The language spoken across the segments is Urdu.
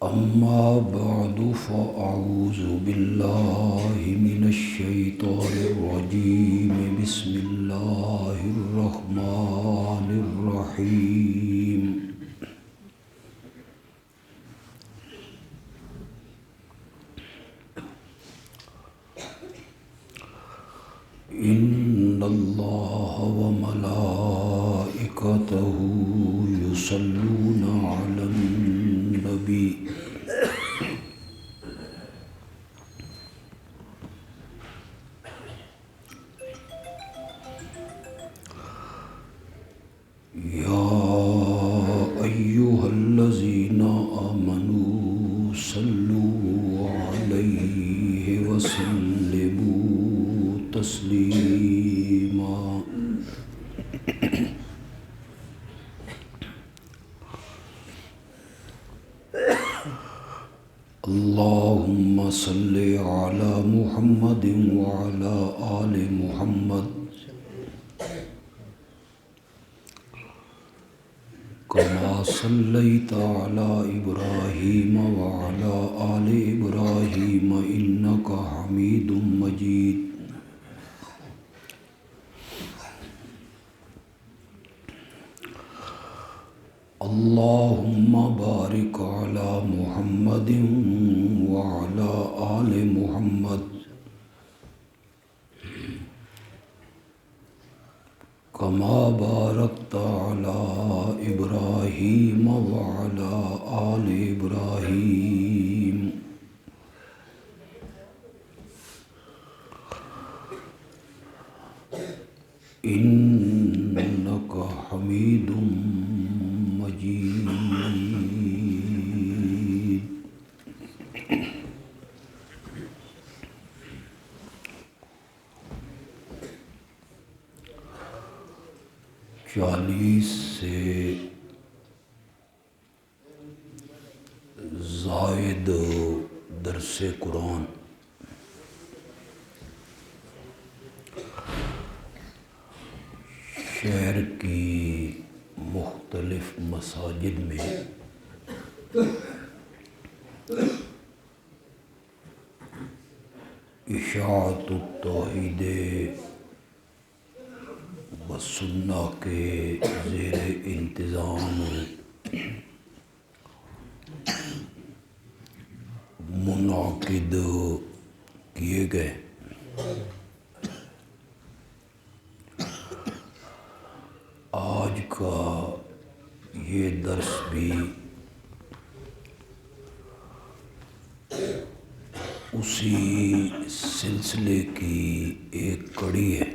أما بعد فأعوذ بالله من الشيطان الرجيم بسم الله الرحمن الرحيم إن الله وملائكته يصلون على النبي يا أيها الذين آمنوا صلوا عليه وسلموا تسليما اللهم صل على محمد وعلى آل محمد كما صليت على إبراهيم وعلى آل إبراهيم إنك حميد مجيد اللهم بارك على محمد وعلى آل محمد كما باركت على إبراهيم وعلى آل إبراهيم إنك حميد مجيد چالیس سے زائد درس قرآن شہر کی مختلف مساجد میں اشاعت التوحید والسنہ کے زیر انتظام منعقد کیے گئے۔ آج کا یہ درس بھی اسی سلسلے کی ایک کڑی ہے۔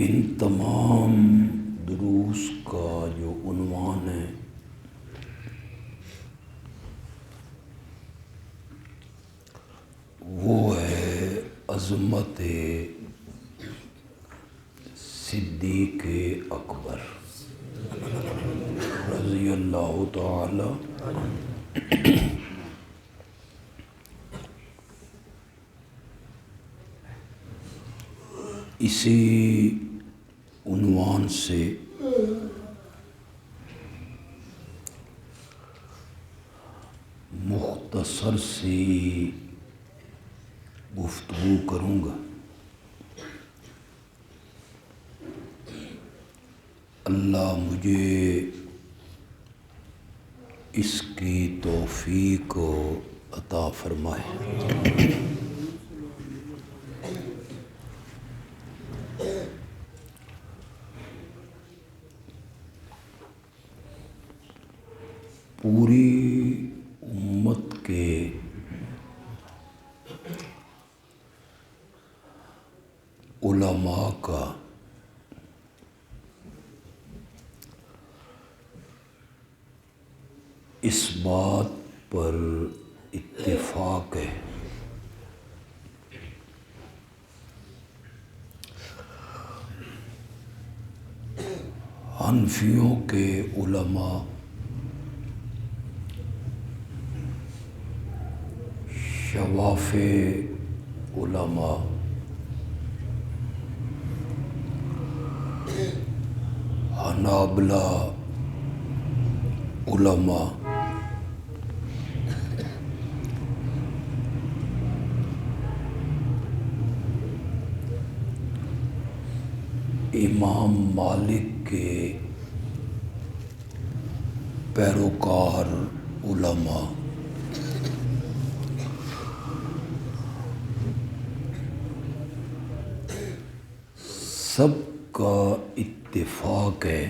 ان تمام دروس کا جو عنوان ہے وہ ہے عظمت صدیق اکبر رضی اللہ تعالی۔ اسی عنوان سے مختصر سی گفتگو کروں گا۔ اللہ مجھے اس کی توفیق عطا فرمائے۔ پوری امت کے علماء کا اس بات پر اتفاق ہے حنفیوں کے علماء شوافع علماء حنابلہ علماء امام مالک کے پیروکار علماء سب کا اتفاق ہے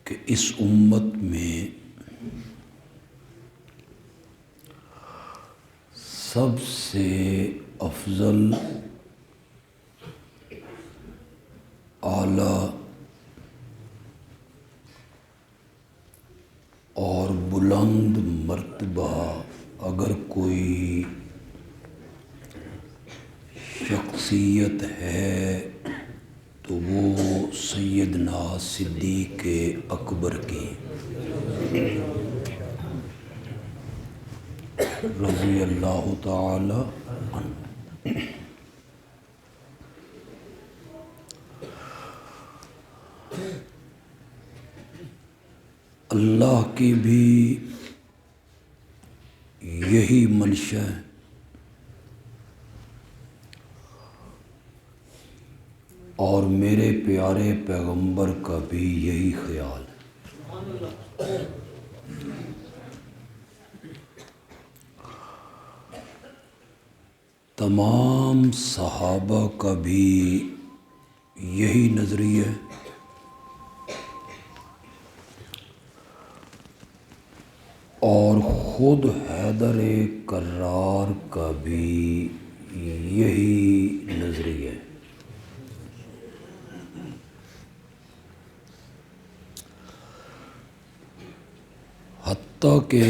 کہ اس امت میں سب سے افضل، اعلیٰ اور بلند مرتبہ اگر کوئی شخصیت ہے تو وہ سیدنا صدیق اکبر کی رضی اللہ تعالی عنہ۔ اللہ کی بھی یہی منشا ہے اور میرے پیارے پیغمبر کا بھی یہی خیال ہے۔ تمام صحابہ کا بھی یہی نظریہ ہے اور خود حیدر کرار کا بھی یہی نظریہ ہے۔ حتیٰ کہ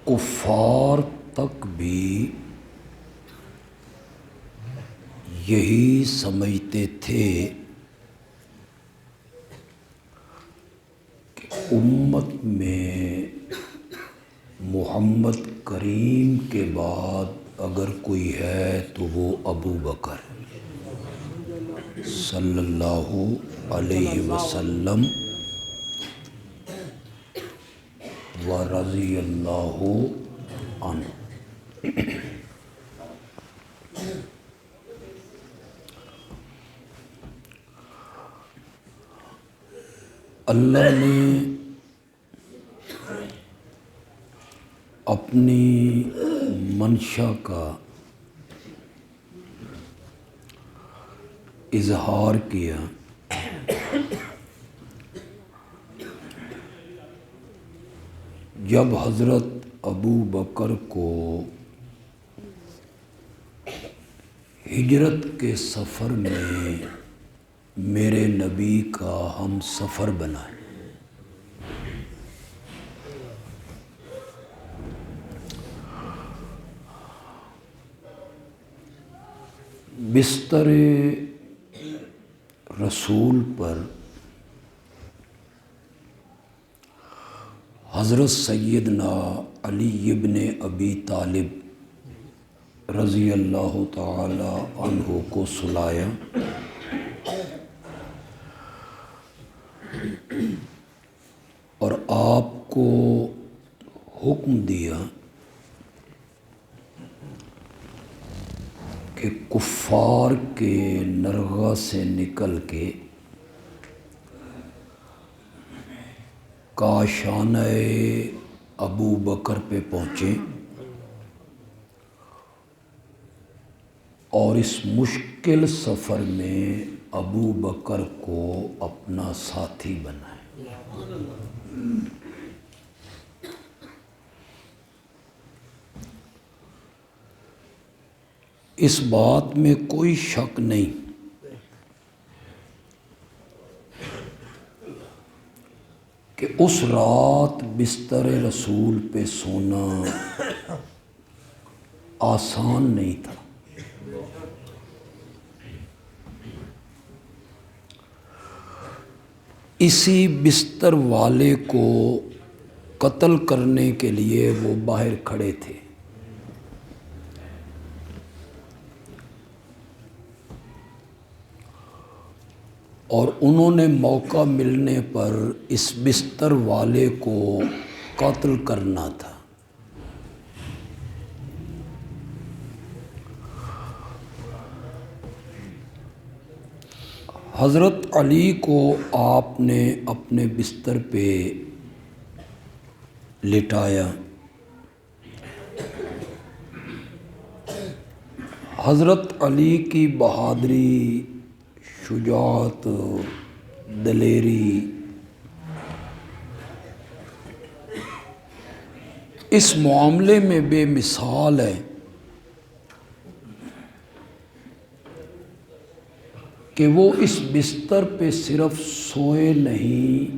کفار تک بھی یہی سمجھتے تھے کہ امت میں محمد کریم کے بعد اگر کوئی ہے تو وہ ابو بکر صلی اللہ علیہ وسلم و رضی اللہ عنہ۔ اللہ نے اپنی منشا کا اظہار کیا جب حضرت ابو بکر کو ہجرت کے سفر میں میرے نبی کا ہم سفر بنائے۔ بستر رسول پر حضرت سیدنا علی ابن ابی طالب رضی اللہ تعالی عنہ کو سلایا اور آپ کو حکم دیا کہ کفار کے نرغہ سے نکل کے کاشانہ ابو بکر پہ پہنچے اور اس مشکل سفر میں ابو بکر کو اپنا ساتھی بنائے۔ اس بات میں کوئی شک نہیں کہ اس رات بستر رسول پہ سونا آسان نہیں تھا۔ اسی بستر والے کو قتل کرنے کے لیے وہ باہر کھڑے تھے۔ اور انہوں نے موقع ملنے پر اس بستر والے کو قتل کرنا تھا۔ حضرت علی کو آپ نے اپنے بستر پہ لٹایا۔ حضرت علی کی بہادری، شجاعت، دلیری اس معاملے میں بے مثال ہے کہ وہ اس بستر پہ صرف سوئے نہیں،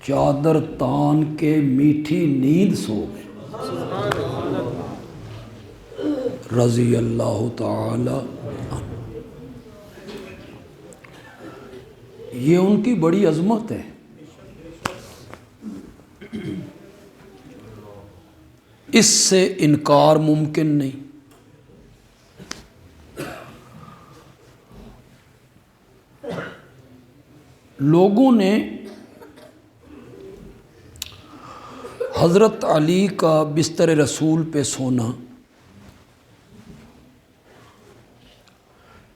چادر تان کے میٹھی نیند سو گئے، رضی اللہ تعالی عنہ۔ یہ ان کی بڑی عظمت ہے۔ اس سے انکار ممکن نہیں۔ لوگوں نے حضرت علی کا بستر رسول پہ سونا،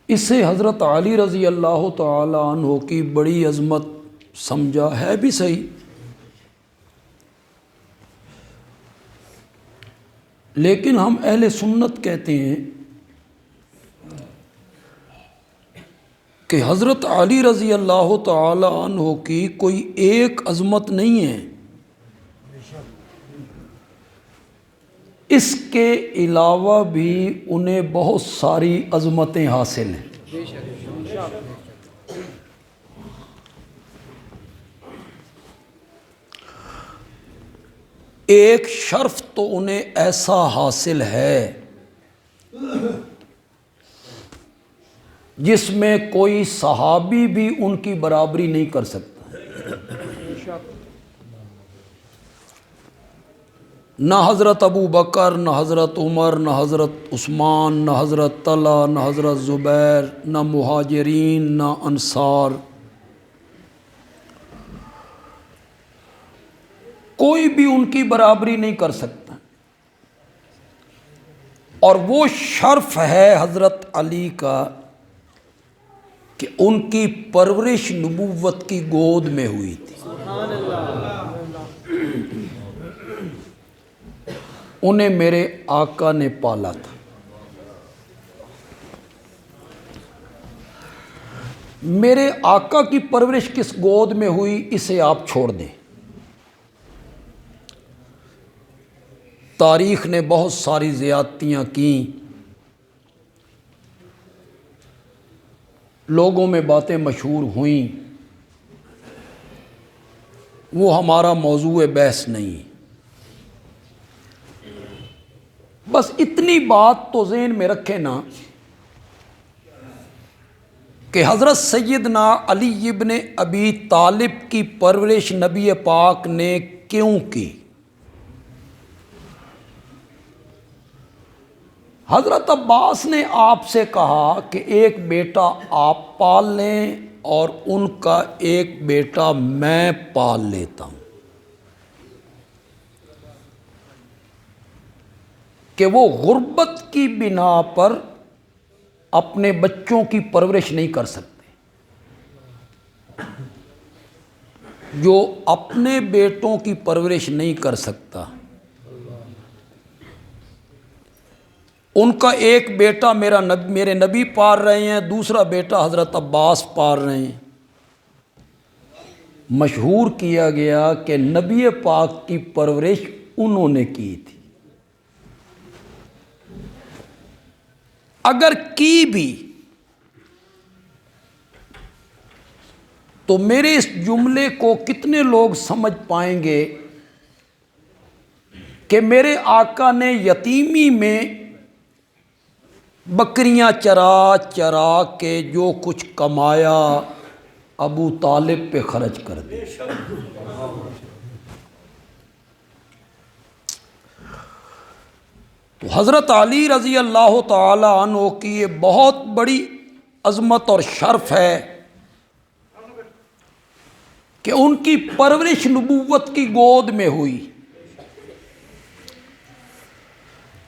اسے حضرت علی رضی اللہ تعالی عنہ کی بڑی عظمت سمجھا ہے بھی صحیح، لیکن ہم اہل سنت کہتے ہیں کہ حضرت علی رضی اللہ تعالی عنہ کی کوئی ایک عظمت نہیں ہے، اس کے علاوہ بھی انہیں بہت ساری عظمتیں حاصل ہیں۔ ایک شرف تو انہیں ایسا حاصل ہے جس میں کوئی صحابی بھی ان کی برابری نہیں کر سکتا۔ نہ حضرت ابو بکر، نہ حضرت عمر، نہ حضرت عثمان، نہ حضرت طلحہ، نہ حضرت زبیر، نہ مہاجرین، نہ انصار، کوئی بھی ان کی برابری نہیں کر سکتا۔ اور وہ شرف ہے حضرت علی کا کہ ان کی پرورش نبوت کی گود میں ہوئی تھی۔ انہیں میرے آقا نے پالا تھا۔ میرے آقا کی پرورش کس گود میں ہوئی اسے آپ چھوڑ دیں۔ تاریخ نے بہت ساری زیادتیاں کیں، لوگوں میں باتیں مشہور ہوئیں، وہ ہمارا موضوع بحث نہیں۔ بس اتنی بات تو ذہن میں رکھیں نا کہ حضرت سیدنا علی ابن ابی طالب کی پرورش نبی پاک نے کیوں کی؟ حضرت عباس نے آپ سے کہا کہ ایک بیٹا آپ پال لیں اور ان کا ایک بیٹا میں پال لیتا ہوں، کہ وہ غربت کی بنا پر اپنے بچوں کی پرورش نہیں کر سکتے۔ جو اپنے بیٹوں کی پرورش نہیں کر سکتا، ان کا ایک بیٹا میرے نبی پال رہے ہیں، دوسرا بیٹا حضرت عباس پال رہے ہیں۔ مشہور کیا گیا کہ نبی پاک کی پرورش انہوں نے کی تھی۔ اگر کی بھی تو میرے اس جملے کو کتنے لوگ سمجھ پائیں گے کہ میرے آقا نے یتیمی میں بکریاں چرا چرا کے جو کچھ کمایا ابو طالب پہ خرچ کر دیا۔ تو حضرت علی رضی اللہ تعالی عنہ کی یہ بہت بڑی عظمت اور شرف ہے کہ ان کی پرورش نبوت کی گود میں ہوئی،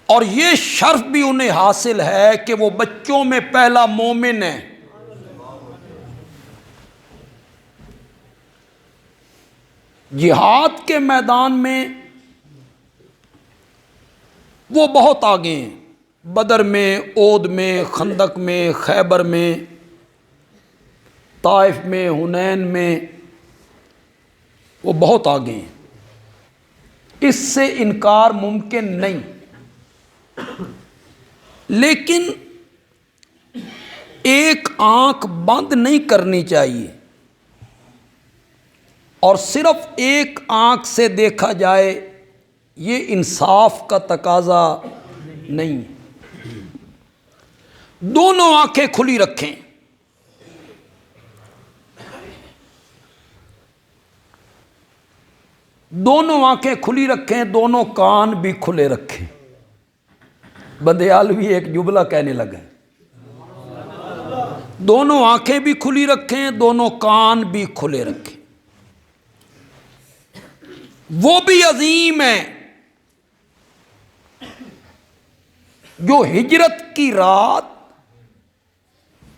اور یہ شرف بھی انہیں حاصل ہے کہ وہ بچوں میں پہلا مومن ہے۔ جہاد کے میدان میں وہ بہت آگے ہیں، بدر میں، احد میں، خندق میں، خیبر میں، طائف میں، حنین میں، وہ بہت آگے ہیں، اس سے انکار ممکن نہیں۔ لیکن ایک آنکھ بند نہیں کرنی چاہیے، اور صرف ایک آنکھ سے دیکھا جائے یہ انصاف کا تقاضا نہیں ہے۔ دونوں آنکھیں کھلی رکھیں، دونوں آنکھیں کھلی رکھیں، دونوں کان بھی کھلے رکھیں۔ بندیالوی ایک جملہ کہنے لگا، دونوں آنکھیں بھی کھلی رکھیں، دونوں کان بھی کھلے رکھیں۔ وہ بھی عظیم ہے جو ہجرت کی رات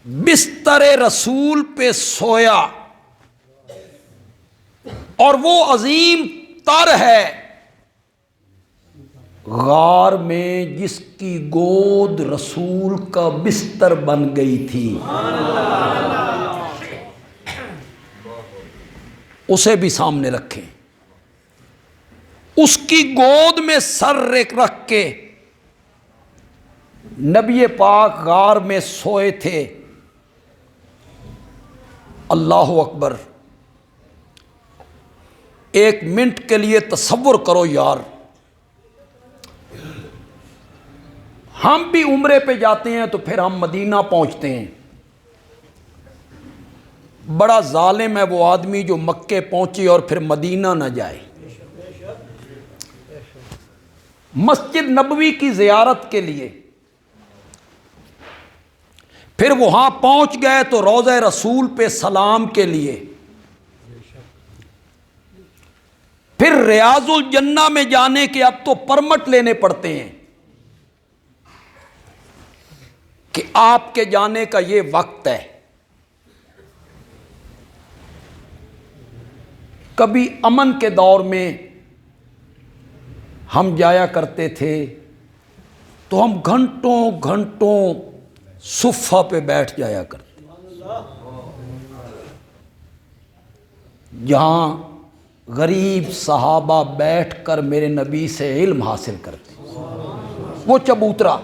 بستر رسول پہ سویا، اور وہ عظیم تر ہے غار میں جس کی گود رسول کا بستر بن گئی تھی، اسے بھی سامنے رکھیں، اس کی گود میں سر رکھ کے نبی پاک غار میں سوئے تھے۔ اللہ اکبر! ایک منٹ کے لیے تصور کرو یار، ہم بھی عمرے پہ جاتے ہیں تو پھر ہم مدینہ پہنچتے ہیں، بڑا ظالم ہے وہ آدمی جو مکے پہنچے اور پھر مدینہ نہ جائے۔ مسجد نبوی کی زیارت کے لیے پھر وہاں پہنچ گئے تو روضہ رسول پہ سلام کے لیے، پھر ریاض الجنہ میں جانے کے اب تو پرمٹ لینے پڑتے ہیں کہ آپ کے جانے کا یہ وقت ہے۔ کبھی امن کے دور میں ہم جایا کرتے تھے تو ہم گھنٹوں گھنٹوں صفہ پہ بیٹھ جایا کرتے، جہاں غریب صحابہ بیٹھ کر میرے نبی سے علم حاصل کرتے، وہ چبوترا۔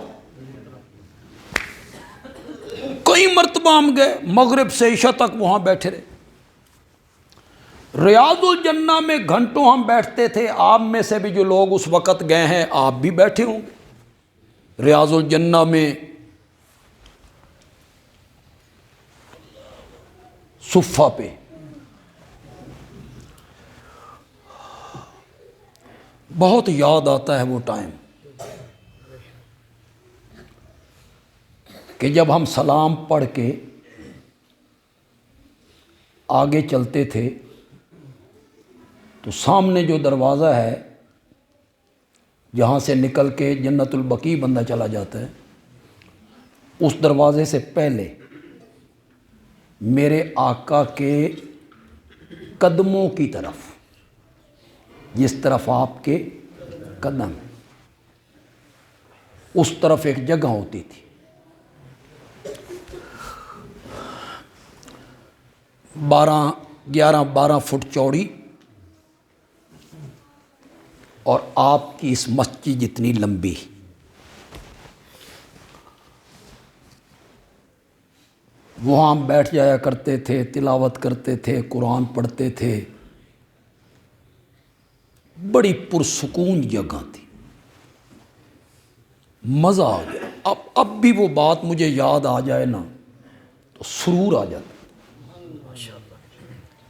کئی مرتبہ ہم گئے، مغرب سے عشاء تک وہاں بیٹھے رہے۔ ریاض الجنہ میں گھنٹوں ہم بیٹھتے تھے، آپ میں سے بھی جو لوگ اس وقت گئے ہیں آپ بھی بیٹھے ہوں گے ریاض الجنہ میں صفہ پہ۔ بہت یاد آتا ہے وہ ٹائم کہ جب ہم سلام پڑھ کے آگے چلتے تھے تو سامنے جو دروازہ ہے جہاں سے نکل کے جنت البقیع بندہ چلا جاتا ہے، اس دروازے سے پہلے میرے آقا کے قدموں کی طرف، جس طرف آپ کے قدم، اس طرف ایک جگہ ہوتی تھی، 11-12 فٹ چوڑی اور آپ کی اس مسجد جتنی لمبی۔ وہاں ہم بیٹھ جایا کرتے تھے، تلاوت کرتے تھے، قرآن پڑھتے تھے، بڑی پرسکون جگہ تھی، مزہ آ گیا۔ اب بھی وہ بات مجھے یاد آ جائے نا تو سرور آ جاتا،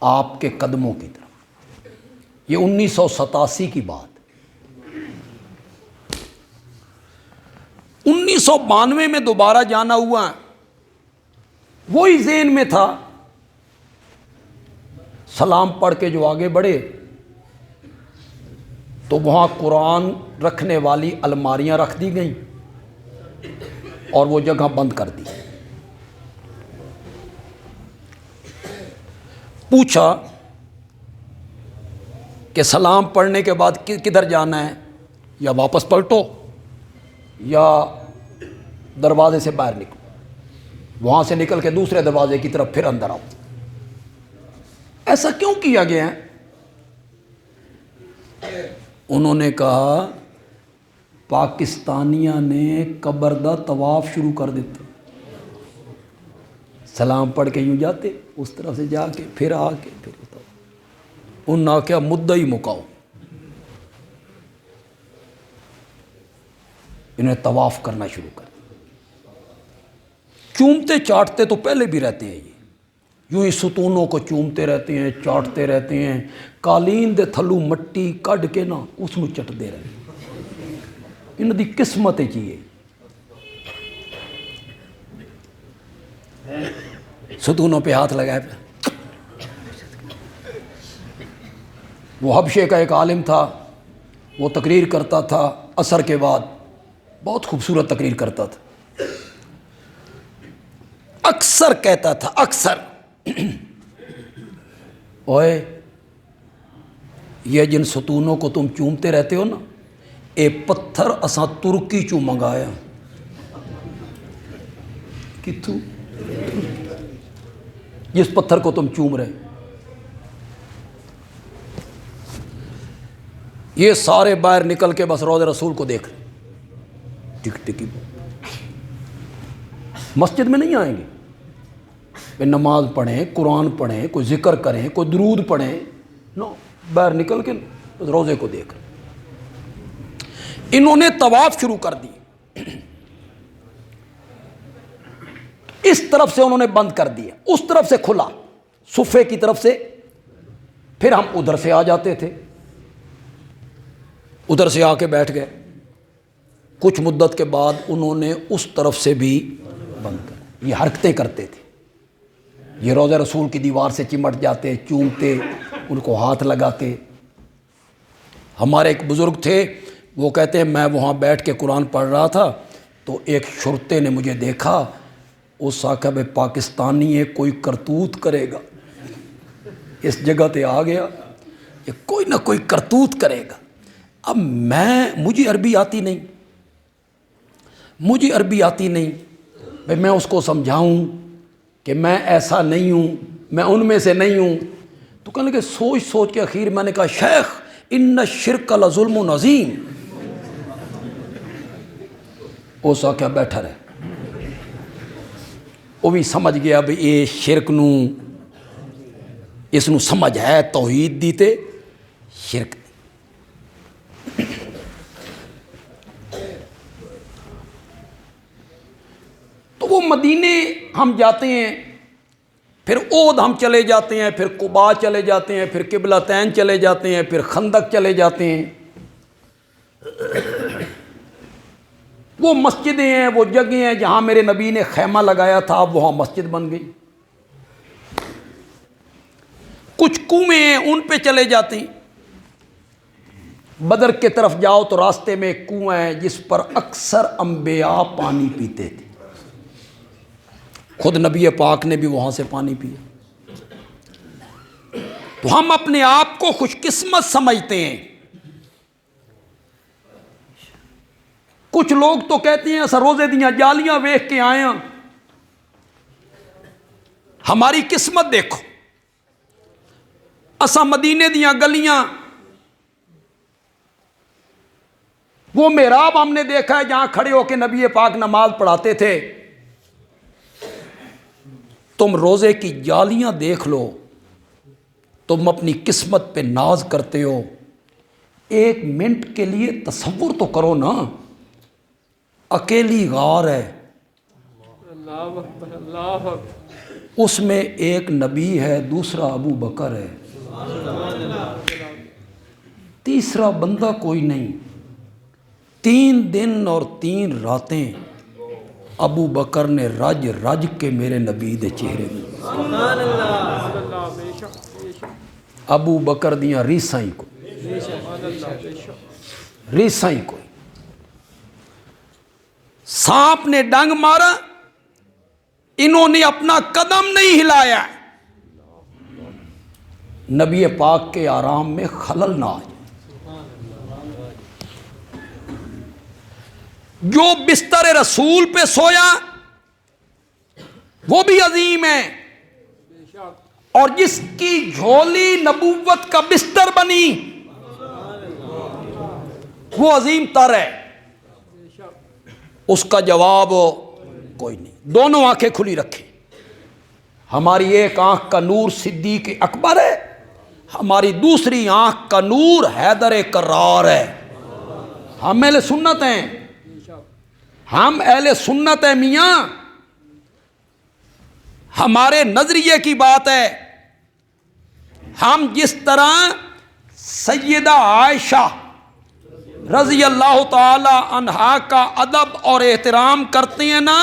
آپ کے قدموں کی طرف۔ یہ 1987 کی بات، 1992 میں دوبارہ جانا ہوا، وہی ذہن میں تھا، سلام پڑھ کے جو آگے بڑھے تو وہاں قرآن رکھنے والی الماریاں رکھ دی گئیں اور وہ جگہ بند کر دی۔ پوچھا کہ سلام پڑھنے کے بعد کدھر جانا ہے، یا واپس پلٹو یا دروازے سے باہر نکلو، وہاں سے نکل کے دوسرے دروازے کی طرف پھر اندر آؤ۔ ایسا کیوں کیا گیا ہے؟ انہوں نے کہا پاکستانیاں نے قبر دا طواف شروع کر دیتا، سلام پڑھ کے یوں جاتے، اس طرف سے جا کے پھر آ کے پھر انہوں نے کیا مدعا ہی مکاؤ، انہیں طواف کرنا شروع کر۔ چومتے چاٹتے تو پہلے بھی رہتے ہیں، یہ یوں ہی ستونوں کو چومتے رہتے ہیں، چاٹتے رہتے ہیں، قالین دے تھلو مٹی کڈ کے نا اس میں چٹتے رہتے ہیں۔ انہوں دی قسمت چاہیے، ستونوں پہ ہاتھ لگائے پہ۔ وہ حبشے کا ایک عالم تھا، وہ تقریر کرتا تھا عصر کے بعد، بہت خوبصورت تقریر کرتا تھا، اکثر کہتا تھا، اکثر اوئے یہ جن ستونوں کو تم چومتے رہتے ہو نا، اے پتھر اساں ترکی چوں منگایا۔ کتھوں؟ جس پتھر کو تم چوم رہے، یہ سارے باہر نکل کے بس روضہ رسول کو دیکھ رہے، ٹک ٹکی، مسجد میں نہیں آئیں گے، کہ نماز پڑھیں، قرآن پڑھیں، کوئی ذکر کریں، کوئی درود پڑھیں، نو، باہر نکل کے روزے کو دیکھ رہے۔ انہوں نے طواف شروع کر دی، اس طرف سے انہوں نے بند کر دیا، اس طرف سے کھلا، صفے کی طرف سے، پھر ہم ادھر سے آ جاتے تھے، ادھر سے آ کے بیٹھ گئے۔ کچھ مدت کے بعد انہوں نے اس طرف سے بھی بند کر، یہ حرکتیں کرتے تھے، یہ روضہ رسول کی دیوار سے چمٹ جاتے، چومتے، ان کو ہاتھ لگاتے۔ ہمارے ایک بزرگ تھے، وہ کہتے ہیں میں وہاں بیٹھ کے قرآن پڑھ رہا تھا تو ایک شرطے نے مجھے دیکھا، اس آقا بے پاکستانی ہے، کوئی کرتوت کرے گا، اس جگہ تے آ گیا، یہ کوئی نہ کوئی کرتوت کرے گا۔ اب مجھے عربی آتی نہیں، بھئی میں اس کو سمجھاؤں کہ میں ایسا نہیں ہوں، میں ان میں سے نہیں ہوں، تو کہنے لگے سوچ سوچ کے اخیر میں نے کہا شیخ ان الشرک لظلم عظیم۔ وہ سا کیا بیٹھا رہے، وہ بھی سمجھ گیا بھی یہ شرک نو، اس نو سمجھ ہے توحید دیتے شرک۔ تو وہ مدینے ہم جاتے ہیں، پھر اود ہم چلے جاتے ہیں، پھر قباء چلے جاتے ہیں، پھر قبلتین چلے جاتے ہیں، پھر خندق چلے جاتے ہیں۔ وہ مسجدیں ہیں، وہ جگہیں ہیں جہاں میرے نبی نے خیمہ لگایا تھا، اب وہاں مسجد بن گئی۔ کچھ کنویں ہیں، ان پہ چلے جاتے ہیں۔ بدر کے طرف جاؤ تو راستے میں ایک کنواں ہے جس پر اکثر انبیاء پانی پیتے تھے، خود نبی پاک نے بھی وہاں سے پانی پیا۔ تو ہم اپنے آپ کو خوش قسمت سمجھتے ہیں۔ کچھ لوگ تو کہتے ہیں اسا روزے دیاں جالیاں ویکھ کے آئے ہیں، ہماری قسمت دیکھو، اسا مدینے دیاں گلیاں، وہ محراب ہم نے دیکھا ہے جہاں کھڑے ہو کے نبی پاک نماز پڑھاتے تھے۔ تم روزے کی جالیاں دیکھ لو، تم اپنی قسمت پہ ناز کرتے ہو۔ ایک منٹ کے لیے تصور تو کرو نا، اکیلی غار ہے، اللہ اکبر، اللہ اکبر، اس میں ایک نبی ہے، دوسرا ابو بکر ہے، تیسرا بندہ کوئی نہیں۔ 3 دن اور 3 راتیں ابو بکر نے رج رج کے میرے نبی دے چہرے میں، سبحان اللہ، بے شک، بے شک۔ ابو بکر دیاں ریساں ہی کوئی، ریساں ہی کوئی۔ سانپ نے ڈنگ مارا، انہوں نے اپنا قدم نہیں ہلایا، نبی پاک کے آرام میں خلل نہ آ جائے۔ جو بستر رسول پہ سویا وہ بھی عظیم ہے، اور جس کی جھولی نبوت کا بستر بنی وہ عظیم تر ہے، اس کا جواب کوئی نہیں۔ دونوں آنکھیں کھلی رکھیں۔ ہماری ایک آنکھ کا نور صدیق اکبر ہے، ہماری دوسری آنکھ کا نور حیدر کرار ہے۔ ہم اہل سنت ہیں، ہم اہل سنت ہیں میاں، ہمارے نظریے کی بات ہے۔ ہم جس طرح سیدہ عائشہ رضی اللہ تعالی عنہا کا ادب اور احترام کرتے ہیں نا،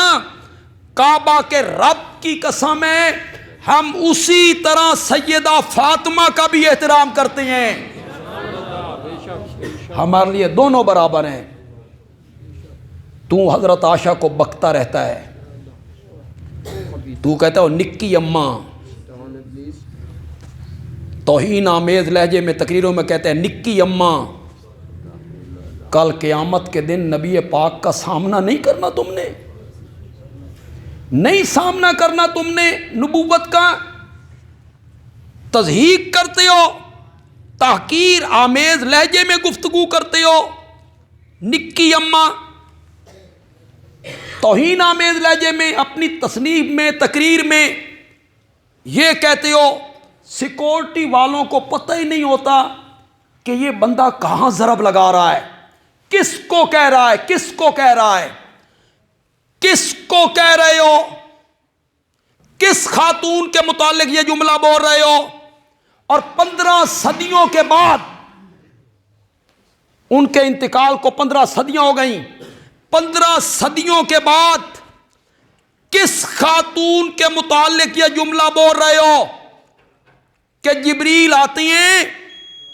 کعبہ کے رب کی قسم ہے ہم اسی طرح سیدہ فاطمہ کا بھی احترام کرتے ہیں۔ ہمارے لیے دونوں برابر ہیں۔ تو حضرت عائشہ کو بکتا رہتا ہے، تو کہتا ہے نکی اماں، توہین آمیز لہجے میں تقریروں میں کہتے ہیں نکی اماں۔ کل قیامت کے دن نبی پاک کا سامنا نہیں کرنا، تم نے نہیں سامنا کرنا، تم نے نبوت کا تضحیق کرتے ہو، تحقیر آمیز لہجے میں گفتگو کرتے ہو، نکی اماں، توہین آمیز لہجے میں اپنی تصنیف میں تقریر میں یہ کہتے ہو۔ سیکورٹی والوں کو پتہ ہی نہیں ہوتا کہ یہ بندہ کہاں ضرب لگا رہا ہے، کس کو کہہ رہا ہے، کس کو کہہ رہا ہے، کس کو کہہ رہے ہو، کس خاتون کے متعلق یہ جملہ بول رہے ہو۔ اور 15 صدیوں کے بعد، ان کے انتقال کو 15 صدیاں ہو گئیں، 15 صدیوں کے بعد کس خاتون کے متعلق یہ جملہ بول رہے ہو کہ جبریل آتے ہیں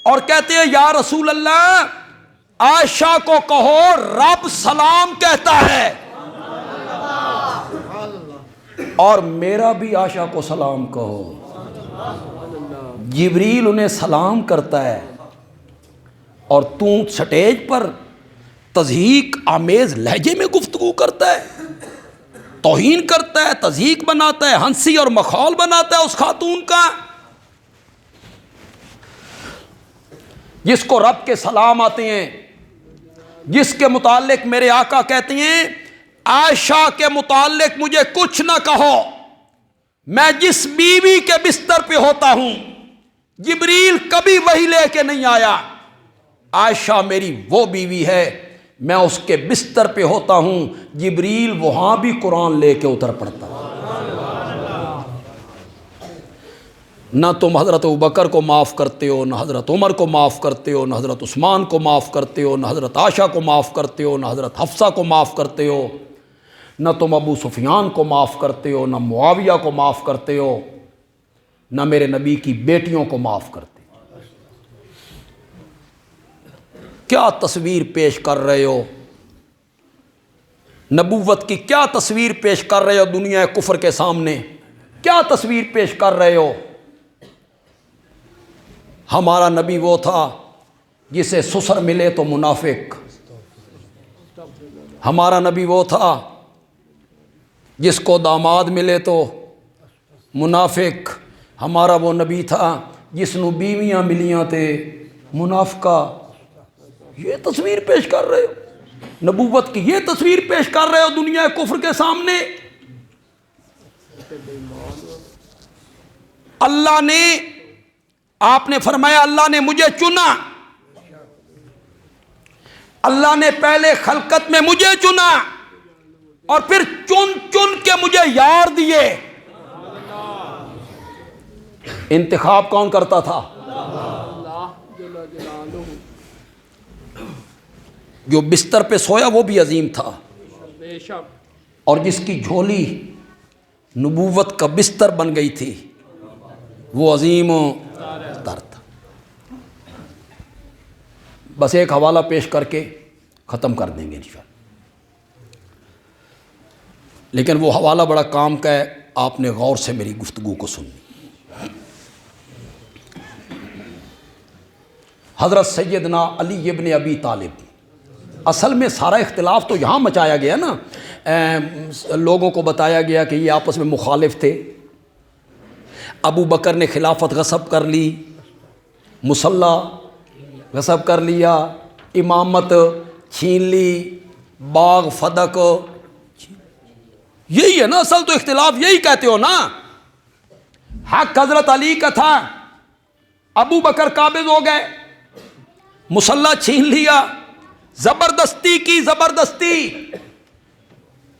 اور کہتے ہیں یا رسول اللہ عائشہ کو کہو رب سلام کہتا ہے، اور میرا بھی عائشہ کو سلام کہو۔ جبریل انہیں سلام کرتا ہے اور تو سٹیج پر تضحیق آمیز لہجے میں گفتگو کرتا ہے، توہین کرتا ہے، تضحیق بناتا ہے، ہنسی اور مخول بناتا ہے اس خاتون کا جس کو رب کے سلام آتے ہیں، جس کے متعلق میرے آقا کہتے ہیں عائشہ کے متعلق مجھے کچھ نہ کہو، میں جس بیوی کے بستر پہ ہوتا ہوں جبریل کبھی وحی لے کے نہیں آیا، عائشہ میری وہ بیوی ہے، میں اس کے بستر پہ ہوتا ہوں، جبریل وہاں بھی قرآن لے کے اتر پڑتا ہے۔ نہ تم حضرت ابوبکر کو معاف کرتے ہو، نہ حضرت عمر کو معاف کرتے ہو، نہ حضرت عثمان کو معاف کرتے ہو، نہ حضرت عائشہ کو معاف کرتے ہو، نہ حضرت حفصہ کو معاف کرتے ہو، نہ تم ابو سفیان کو معاف کرتے ہو، نہ معاویہ کو معاف کرتے ہو، نہ میرے نبی کی بیٹیوں کو معاف کرتے ہو۔ کیا تصویر پیش کر رہے ہو؟ نبوت کی کیا تصویر پیش کر رہے ہو دنیا کفر کے سامنے؟ کیا تصویر پیش کر رہے ہو؟ ہمارا نبی وہ تھا جسے سسر ملے تو منافق، ہمارا نبی وہ تھا جس کو داماد ملے تو منافق، ہمارا وہ نبی تھا جس نو بیویاں ملیاں تے منافقہ۔ یہ تصویر پیش کر رہے ہو، نبوت کی یہ تصویر پیش کر رہے ہو دنیا کفر کے سامنے۔ اللہ نے، آپ نے فرمایا اللہ نے مجھے چنا، اللہ نے پہلے خلقت میں مجھے چنا اور پھر چن چن کے مجھے یار دیے۔ انتخاب کون کرتا تھا؟ جو بستر پہ سویا وہ بھی عظیم تھا، اور جس کی جھولی نبوت کا بستر بن گئی تھی وہ عظیم تر تھا۔ بس ایک حوالہ پیش کر کے ختم کر دیں گے انشاءاللہ. لیکن وہ حوالہ بڑا کام کا ہے، آپ نے غور سے میری گفتگو کو سنی. حضرت سیدنا علی ابن ابی طالب، اصل میں سارا اختلاف تو یہاں مچایا گیا نا، لوگوں کو بتایا گیا کہ یہ آپس میں مخالف تھے. ابو بکر نے خلافت غصب کر لی، مصلح غصب کر لیا، امامت چھین لی، باغ فدق. یہی ہے نا اصل تو اختلاف، یہی کہتے ہو نا. حق حضرت علی کا تھا، ابو بکر قابض ہو گئے، مصلح چھین لیا، زبردستی کی، زبردستی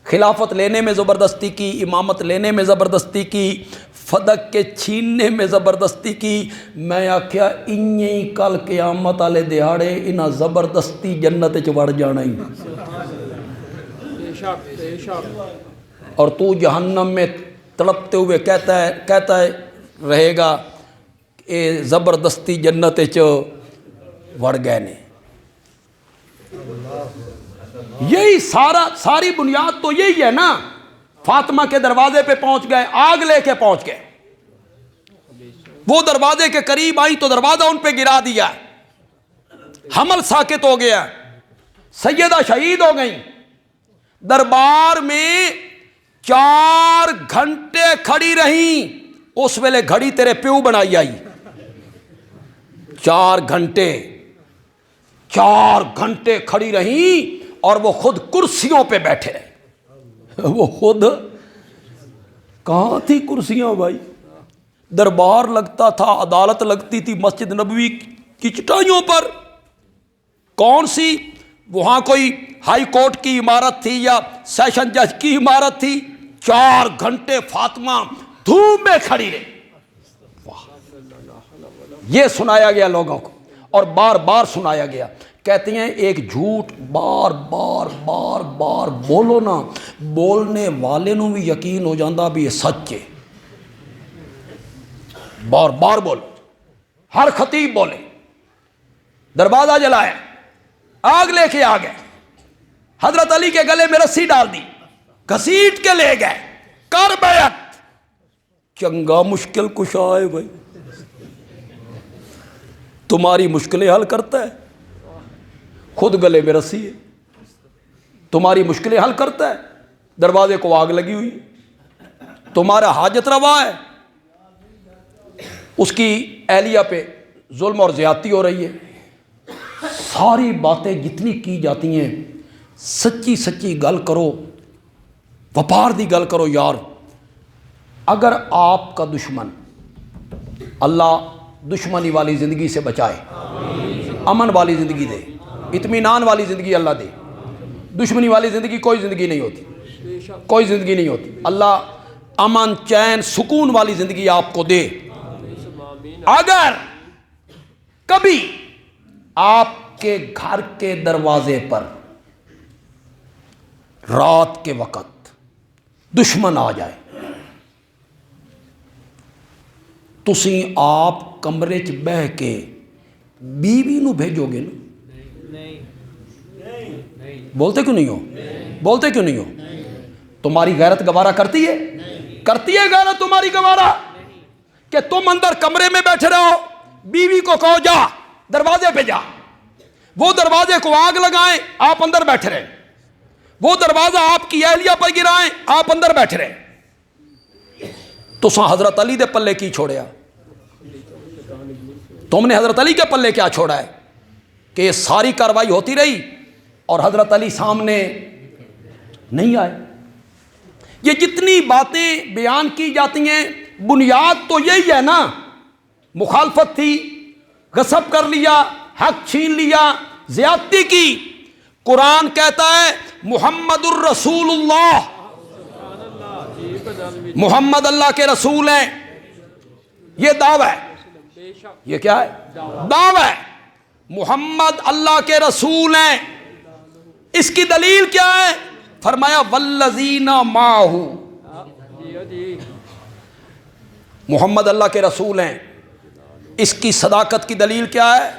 خلافت لینے میں زبردستی کی، امامت لینے میں زبردستی کی، فدق کے چھیننے میں زبردستی کی. میں آخیا انہیں کل قیامت والے دیہاڑے انہاں زبردستی جنت چ وڑ جانا ہی، بے شک بے شک. اور تو جہنم میں تڑپتے ہوئے کہتا ہے رہے گا اے زبردستی جنت چ وڑ گئے نے. یہی ساری بنیاد تو یہی ہے نا. فاطمہ کے دروازے پہ پہنچ گئے، آگ لے کے پہنچ گئے، وہ دروازے کے قریب آئی تو دروازہ ان پہ گرا دیا، حمل ساکت ہو گیا، سیدہ شہید ہو گئیں. دربار میں 4 گھنٹے کھڑی رہیں. اس ویلے گھڑی تیرے پیو بنائی آئی. 4 گھنٹے کھڑی رہیں اور وہ خود کرسیوں پہ بیٹھے رہے. وہ خود کہاں تھی کرسیاں بھائی؟ دربار لگتا تھا، عدالت لگتی تھی مسجد نبوی کی چٹائیوں پر. کون سی وہاں کوئی ہائی کورٹ کی عمارت تھی یا سیشن جج کی عمارت تھی؟ 4 گھنٹے فاطمہ دھوپ میں کھڑی رہی. یہ سنایا گیا لوگوں کو اور بار بار سنایا گیا. کہتے ہیں ایک جھوٹ بار بار بولو نا، بولنے والے نو بھی یقین ہو جاندہ بھی یہ سچ ہے. بار بار بولو، ہر خطیب بولے. دروازہ جلایا، آگ لے کے آ گئے، حضرت علی کے گلے میں رسی ڈال دی، گھسیٹ کے لے گئے، کر بیعت. چنگا مشکل کشا ہے بھائی، تمہاری مشکلیں حل کرتا ہے. خود گلے میں رسی ہے، تمہاری مشکلیں حل کرتا ہے. دروازے کو آگ لگی ہوئی، تمہارا حاجت روا ہے، اس کی اہلیہ پہ ظلم اور زیادتی ہو رہی ہے. ساری باتیں جتنی کی جاتی ہیں سچی گل کرو، وپار دی گل کرو یار. اگر آپ کا دشمن، اللہ دشمنی والی زندگی سے بچائے، امن والی زندگی دے، اطمینان والی زندگی اللہ دے. دشمنی والی زندگی کوئی زندگی نہیں ہوتی، کوئی زندگی نہیں ہوتی. اللہ امن، چین، سکون والی زندگی آپ کو دے. اگر کبھی آپ کے گھر کے دروازے پر رات کے وقت دشمن آ جائے، تسی آپ کمرے چ بہ کے بیوی نو بھیجو گے نا؟ بولتے کیوں نہیں ہو؟ بولتے کیوں نہیں ہو؟ تمہاری غیرت گوارا کرتی ہے؟ کرتی ہے غیرت تمہاری گوارا کہ تم اندر کمرے میں بیٹھے رہو، بیوی کو کہو جا دروازے پہ جا، وہ دروازے کو آگ لگائیں، آپ اندر بیٹھے رہیں، وہ دروازہ آپ کی اہلیہ پر گرائیں، آپ اندر بیٹھے رہیں. تو سا حضرت علی دے پلے کی چھوڑیا؟ تم نے حضرت علی کے پلے کیا چھوڑا ہے کہ یہ ساری کاروائی ہوتی رہی اور حضرت علی سامنے نہیں آئے؟ یہ جتنی باتیں بیان کی جاتی ہیں بنیاد تو یہی ہے نا. مخالفت تھی، غصب کر لیا، حق چھین لیا، زیادتی کی. قرآن کہتا ہے محمد الرسول اللہ، محمد اللہ کے رسول ہیں. یہ دعویٰ ہے، یہ کیا ہے؟ دعویٰ ہے. محمد اللہ کے رسول ہیں. اس کی دلیل کیا ہے؟ فرمایا والذین معہ، محمد اللہ کے رسول ہیں. اس کی صداقت کی دلیل کیا ہے؟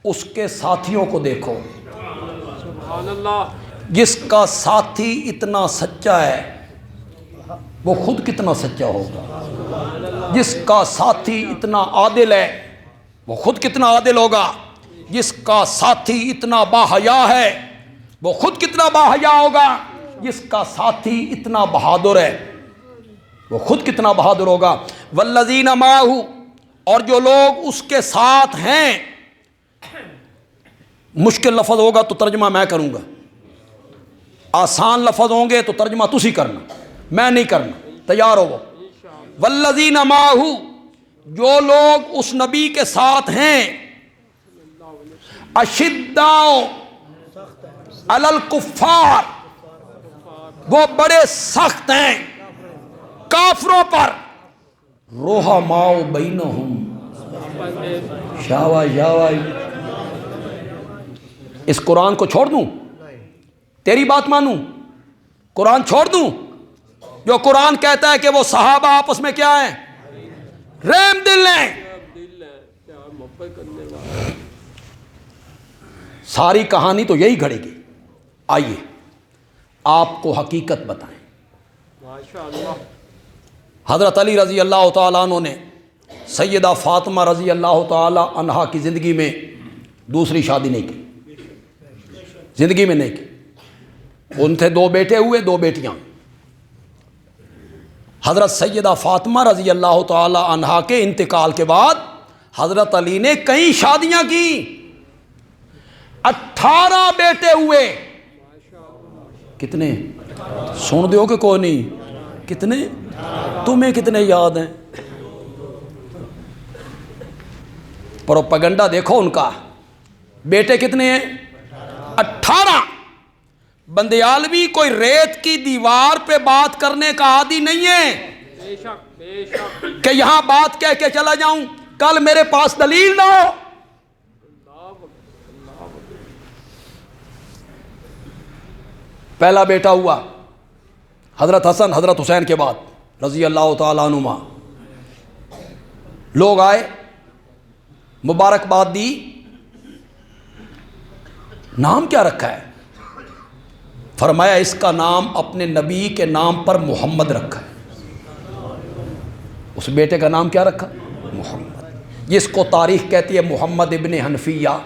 اس کے ساتھیوں کو دیکھو، سبحان اللہ، جس کا ساتھی اتنا سچا ہے وہ خود کتنا سچا ہوگا، جس کا ساتھی اتنا عادل ہے وہ خود کتنا عادل ہوگا، جس کا ساتھی اتنا باحیا ہے وہ خود کتنا باحیا ہوگا، جس کا ساتھی اتنا بہادر ہے وہ خود کتنا بہادر ہوگا۔ والذین معہ، اور جو لوگ اس کے ساتھ ہیں، مشکل لفظ ہوگا تو ترجمہ میں کروں گا، آسان لفظ ہوں گے تو ترجمہ تسی کرنا، میں نہیں کرنا، تیار ہو وہ۔ والذین معہ، جو لوگ اس نبی کے ساتھ ہیں، اشداء علی الکفار، وہ بڑے سخت ہیں کافروں پر، رحماء بینہم، شاوا شاوا۔ اس قرآن کو چھوڑ دوں، تیری بات مانوں، قرآن چھوڑ دوں؟ جو قرآن کہتا ہے کہ وہ صحابہ آپس میں کیا ہیں؟ رحم دل ہیں۔ دل ہے پیار محبت کرنے والا۔ ساری کہانی تو یہی گھڑے گی۔ آئیے آپ کو حقیقت بتائیں۔ ماشاء اللہ، حضرت علی رضی اللہ تعالیٰ عنہ نے سیدہ فاطمہ رضی اللہ تعالیٰ عنہا کی زندگی میں دوسری شادی نہیں کی، زندگی میں نہیں کی۔ ان تھے 2 بیٹے ہوئے، 2 بیٹیاں۔ حضرت سیدہ فاطمہ رضی اللہ تعالیٰ عنہا کے انتقال کے بعد حضرت علی نے کئی شادیاں کی، 18 بیٹے ہوئے۔ کتنے سن دیو کہ کوئی نہیں؟ کتنے؟ تمہیں کتنے یاد ہیں؟ پروپیگنڈا دیکھو ان کا۔ بیٹے کتنے ہیں؟ 18۔ بندیالوی کوئی ریت کی دیوار پہ بات کرنے کا عادی نہیں ہے بے شک بے شک۔ کہ یہاں بات کہہ کے چلا جاؤں، کل میرے پاس دلیل نہ ہو۔ پہلا بیٹا ہوا حضرت حسن حضرت حسین کے بعد رضی اللہ تعالیٰ عنہما۔ لوگ آئے، مبارکباد دی، نام کیا رکھا ہے؟ فرمایا اس کا نام اپنے نبی کے نام پر محمد رکھا ہے۔ اس بیٹے کا نام کیا رکھا؟ محمد، جس کو تاریخ کہتی ہے محمد ابن حنفیہ۔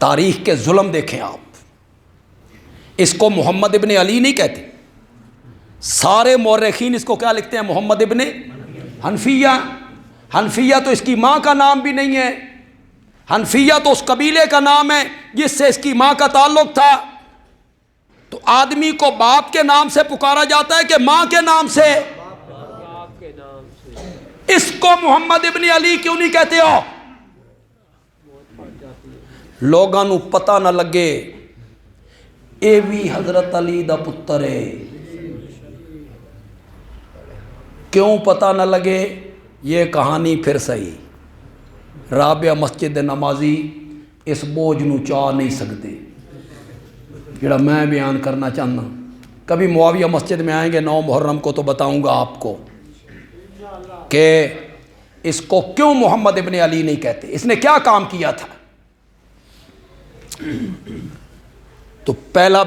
تاریخ کے ظلم دیکھیں آپ، اس کو محمد ابن علی نہیں کہتے، سارے مورخین اس کو کیا لکھتے ہیں؟ محمد ابن حنفیہ۔ حنفیہ تو اس کی ماں کا نام بھی نہیں ہے، حنفیہ تو اس قبیلے کا نام ہے جس سے اس کی ماں کا تعلق تھا۔ تو آدمی کو باپ کے نام سے پکارا جاتا ہے کہ ماں کے نام سے؟ باپ کے نام سے۔ اس کو محمد ابن علی کیوں نہیں کہتے ہو؟ لوگاں نو پتہ نہ لگے اے بھی حضرت علی دا پتر ہے۔ کیوں پتہ نہ لگے؟ یہ کہانی پھر صحیح، رابعہ مسجد نمازی اس بوجھ نو چاہ نہیں سکتے جڑا میں بیان کرنا چاہنا۔ کبھی معاویہ مسجد میں آئیں گے 9 محرم کو تو بتاؤں گا آپ کو کہ اس کو کیوں محمد ابن علی نہیں کہتے، اس نے کیا کام کیا تھا۔ تو پہلا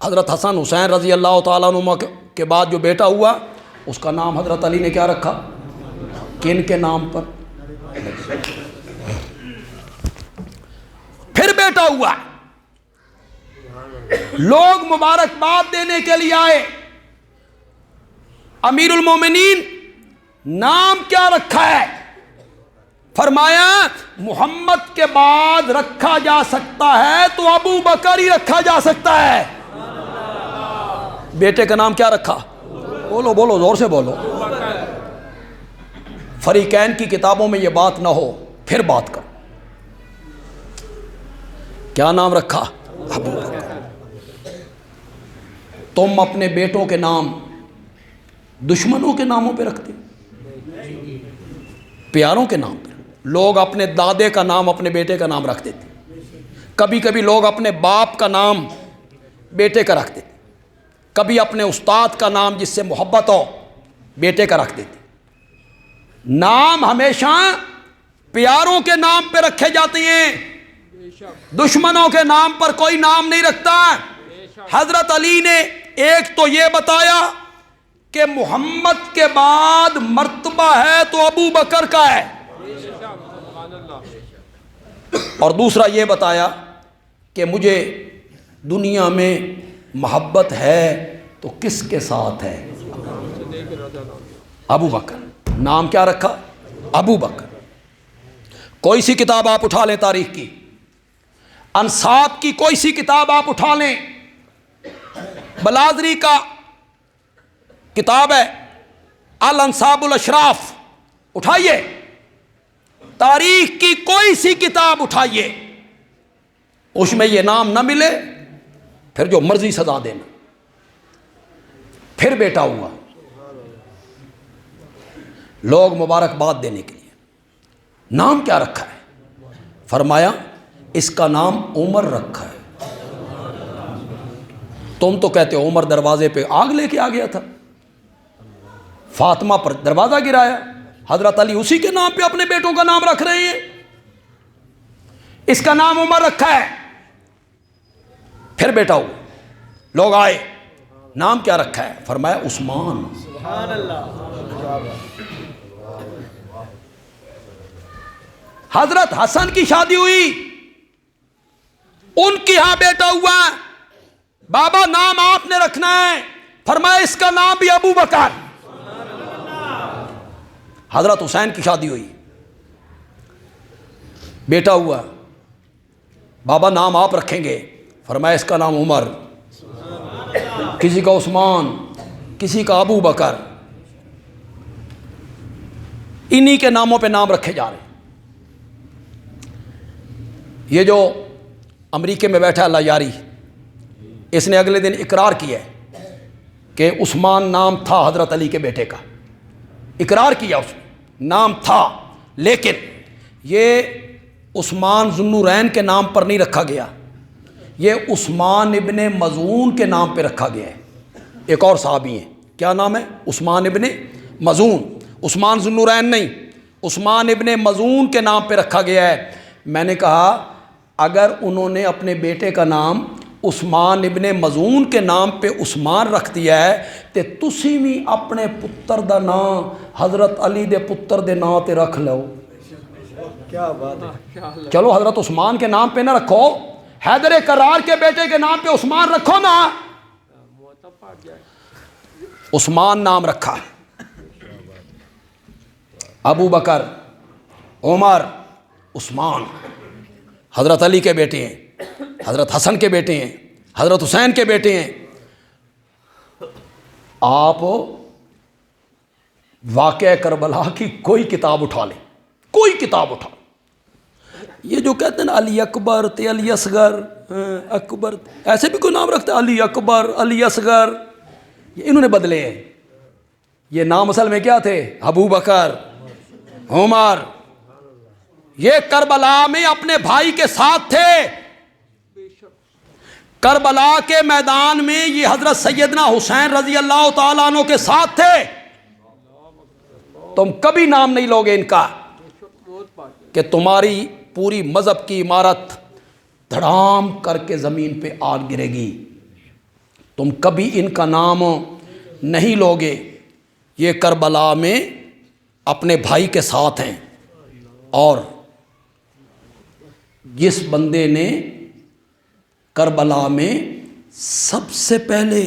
حضرت حسن حسین رضی اللہ تعالیٰ عنہ کے بعد جو بیٹا ہوا اس کا نام حضرت علی نے کیا رکھا؟ کن کے نام پر؟ پھر بیٹا ہوا، لوگ مبارکباد دینے کے لیے آئے، امیر المومنین نام کیا رکھا ہے؟ فرمایا محمد کے بعد رکھا جا سکتا ہے تو ابو بکر ہی رکھا جا سکتا ہے۔ بیٹے کا نام کیا رکھا؟ بولو بولو زور سے بولو۔ فریقین کی کتابوں میں یہ بات نہ ہو، پھر بات کرو۔ کیا نام رکھا؟ ابو بکر۔ تم اپنے بیٹوں کے نام دشمنوں کے ناموں پہ رکھتے، پیاروں کے نام پہ؟ لوگ اپنے دادے کا نام اپنے بیٹے کا نام رکھ دیتے، کبھی کبھی لوگ اپنے باپ کا نام بیٹے کا رکھ دیتے، کبھی اپنے استاد کا نام جس سے محبت ہو بیٹے کا رکھ دیتے۔ نام ہمیشہ پیاروں کے نام پہ رکھے جاتے ہیں، بے شک دشمنوں کے نام پر کوئی نام نہیں رکھتا۔ بے شک حضرت علی نے ایک تو یہ بتایا کہ محمد کے بعد مرتبہ ہے تو ابو بکر کا ہے، بے شک سبحان اللہ اور دوسرا یہ بتایا کہ مجھے دنیا میں محبت ہے تو کس کے ساتھ ہے؟ صدیق رضی اللہ عنہ۔ ابو بکر۔ نام کیا رکھا؟ ابو بکر۔ کوئی سی کتاب آپ اٹھا لیں تاریخ کی، انصاب کی کوئی سی کتاب آپ اٹھا لیں، بلازری کا کتاب ہے الانصاب الاشراف، اٹھائیے، تاریخ کی کوئی سی کتاب اٹھائیے، اس میں یہ نام نہ ملے، پھر جو مرضی سزا دینا۔ پھر بیٹا ہوا، لوگ مبارکباد دینے کے لیے نام کیا رکھا ہے؟ فرمایا اس کا نام عمر رکھا ہے۔ تم تو کہتے ہو عمر دروازے پہ آگ لے کے آ گیا تھا، فاطمہ پر دروازہ گرایا، حضرت علی اسی کے نام پہ اپنے بیٹوں کا نام رکھ رہے ہیں، اس کا نام عمر رکھا ہے۔ پھر بیٹا ہوا، لوگ آئے، نام کیا رکھا ہے؟ فرمایا عثمان۔ حضرت حسن کی شادی ہوئی، ان کی ہاں بیٹا ہوا، بابا نام آپ نے رکھنا ہے، فرمایا اس کا نام بھی ابو بکر۔ حضرت حسین کی شادی ہوئی، بیٹا ہوا، بابا نام آپ رکھیں گے، فرمایا اس کا نام عمر، کسی کا عثمان، کسی کا ابو بکر، انہی کے ناموں پہ نام رکھے جا رہے ہیں۔ یہ جو امریکہ میں بیٹھا اللہ یاری، اس نے اگلے دن اقرار کیا ہے کہ عثمان نام تھا حضرت علی کے بیٹے کا، اقرار کیا اس نے نام تھا، لیکن یہ عثمان ذو النورین کے نام پر نہیں رکھا گیا، یہ عثمان ابن مظعون کے نام پہ رکھا گیا ہے۔ ایک اور صحابی ہیں، کیا نام ہے؟ عثمان ابن مظعون، عثمان ذو النورین نہیں، عثمان ابن مظعون کے نام پہ رکھا گیا ہے۔ میں نے کہا اگر انہوں نے اپنے بیٹے کا نام عثمان ابن مظعون کے نام پہ عثمان رکھ دیا ہے تے تسی بھی اپنے پتر دا نام حضرت علی دے پتر دے نام تے رکھ لو۔ کیا بات ہے، چلو حضرت عثمان کے نام پہ نہ رکھو، حیدر کرار کے بیٹے کے نام پہ عثمان رکھو نا۔ معتب پاٹ جائے۔ عثمان نام رکھا، ابو بکر، عمر، عثمان، حضرت علی کے بیٹے ہیں، حضرت حسن کے بیٹے ہیں، حضرت حسین کے بیٹے ہیں۔ آپ واقعہ کربلا کی کوئی کتاب اٹھا لیں، کوئی کتاب اٹھا، یہ جو کہتے ہیں نا علی اکبر تے علی اصغر، اکبر ایسے بھی کوئی نام رکھتا ہے، علی اکبر، علی اصغر، یہ انہوں نے بدلے ہیں۔ یہ نام اصل میں کیا تھے؟ ابو بکر، عمر۔ یہ کربلا میں اپنے بھائی کے ساتھ تھے، بے شک کربلا کے میدان میں یہ حضرت سیدنا حسین رضی اللہ تعالیٰ عنہ کے ساتھ تھے۔ تم کبھی نام نہیں لوگے ان کا بے شک موت پاٹ جائے۔ کہ تمہاری پوری مذہب کی عمارت دھڑام کر کے زمین پہ آگ گرے گی، تم کبھی ان کا نام نہیں لوگے۔ یہ کربلا میں اپنے بھائی کے ساتھ ہیں، اور جس بندے نے کربلا میں سب سے پہلے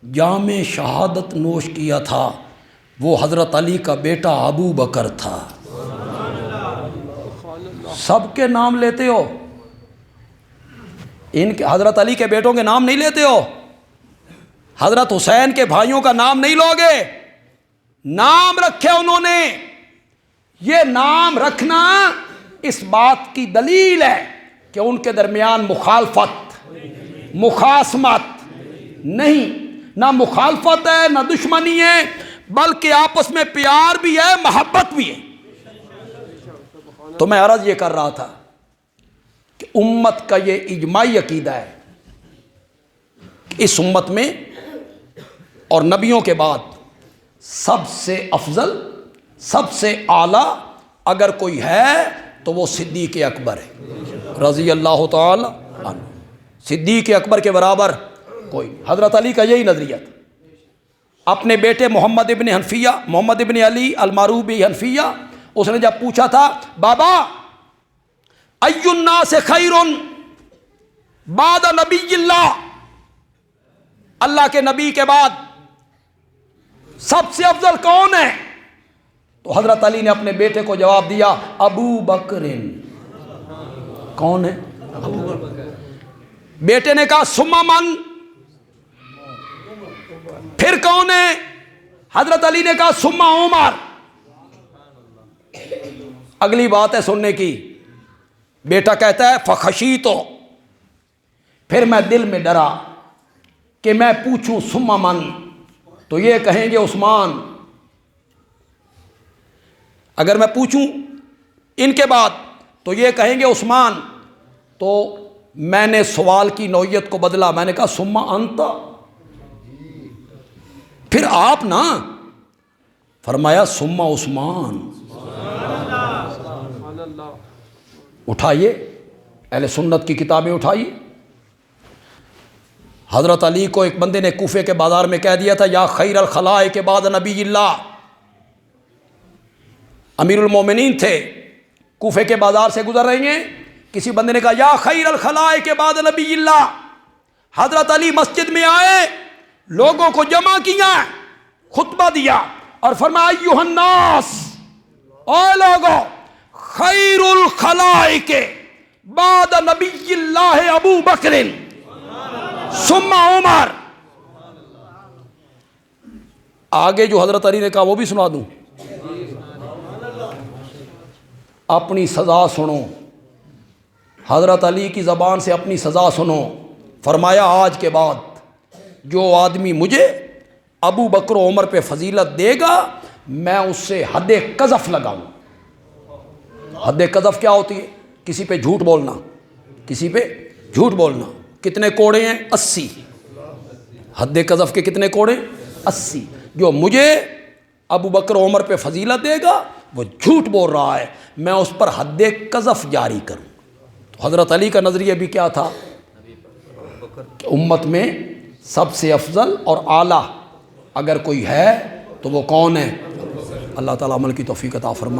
جام شہادت نوش کیا تھا وہ حضرت علی کا بیٹا ابو بکر تھا۔ سب کے نام لیتے ہو، ان کے حضرت علی کے بیٹوں کے نام نہیں لیتے ہو، حضرت حسین کے بھائیوں کا نام نہیں لوگے۔ نام رکھے انہوں نے، یہ نام رکھنا اس بات کی دلیل ہے کہ ان کے درمیان مخالفت، مخاصمت نہیں، نہ مخالفت ہے نہ دشمنی ہے، بلکہ آپس میں پیار بھی ہے، محبت بھی ہے۔ تو میں عرض یہ کر رہا تھا کہ امت کا یہ اجماعی عقیدہ ہے کہ اس امت میں اور نبیوں کے بعد سب سے افضل، سب سے اعلیٰ اگر کوئی ہے تو وہ صدیق اکبر ہے رضی اللہ تعالی عنہ. صدیق اکبر کے برابر کوئی نہیں. حضرت علی کا یہی نظریہ تھا. اپنے بیٹے محمد ابن علی المعروف حنفیہ، اس نے جب پوچھا تھا بابا ای الناس خیر بعد نبی اللہ کے نبی کے بعد سب سے افضل کون ہے؟ تو حضرت علی نے اپنے بیٹے کو جواب دیا ابو بکر. کون ہے؟ ابو بکر. بیٹے نے کہا ثم من؟ پھر کون ہے؟ حضرت علی نے کہا ثم عمر. اگلی بات ہے سننے کی. بیٹا کہتا ہے فخشیت، پھر میں دل میں ڈرا کہ میں پوچھوں ثم من تو یہ کہیں گے عثمان. اگر میں پوچھوں ان کے بعد تو یہ کہیں گے عثمان. تو میں نے سوال کی نوعیت کو بدلا، میں نے کہا ثم انت، پھر آپ نا. فرمایا ثم عثمان. اٹھائیے اہل سنت کی کتابیں اٹھائیے. حضرت علی کو ایک بندے نے کوفے کے بازار میں کہہ دیا تھا یا خیر الخلائق کے بعد نبی اللہ. امیر المومنین تھے، کوفے کے بازار سے گزر رہے ہیں، کسی بندے نے کہا یا خیر الخلائق کے بعد نبی اللہ. حضرت علی مسجد میں آئے، لوگوں کو جمع کیا، خطبہ دیا اور فرمایا ایھا الناس، اے لوگوں، خیر الخلائق بعد نبی اللہ ابو بکر ثم عمر. آگے جو حضرت علی نے کہا وہ بھی سنا دوں. اپنی سزا سنو، حضرت علی کی زبان سے اپنی سزا سنو. فرمایا آج کے بعد جو آدمی مجھے ابو بکر و عمر پہ فضیلت دے گا میں اس سے حد قذف لگاؤں. حد قذف کیا ہوتی ہے؟ کسی پہ جھوٹ بولنا، کسی پہ جھوٹ بولنا. کتنے کوڑے ہیں؟ 80. حد قذف کے کتنے کوڑے؟ 80. جو مجھے ابو بکر و عمر پہ فضیلت دے گا وہ جھوٹ بول رہا ہے، میں اس پر حد قذف جاری کروں. تو حضرت علی کا نظریہ بھی کیا تھا کہ امت میں سب سے افضل اور اعلیٰ اگر کوئی ہے تو وہ کون ہے؟ اللہ تعالیٰ عمل کی توفیق عطا فرمائے.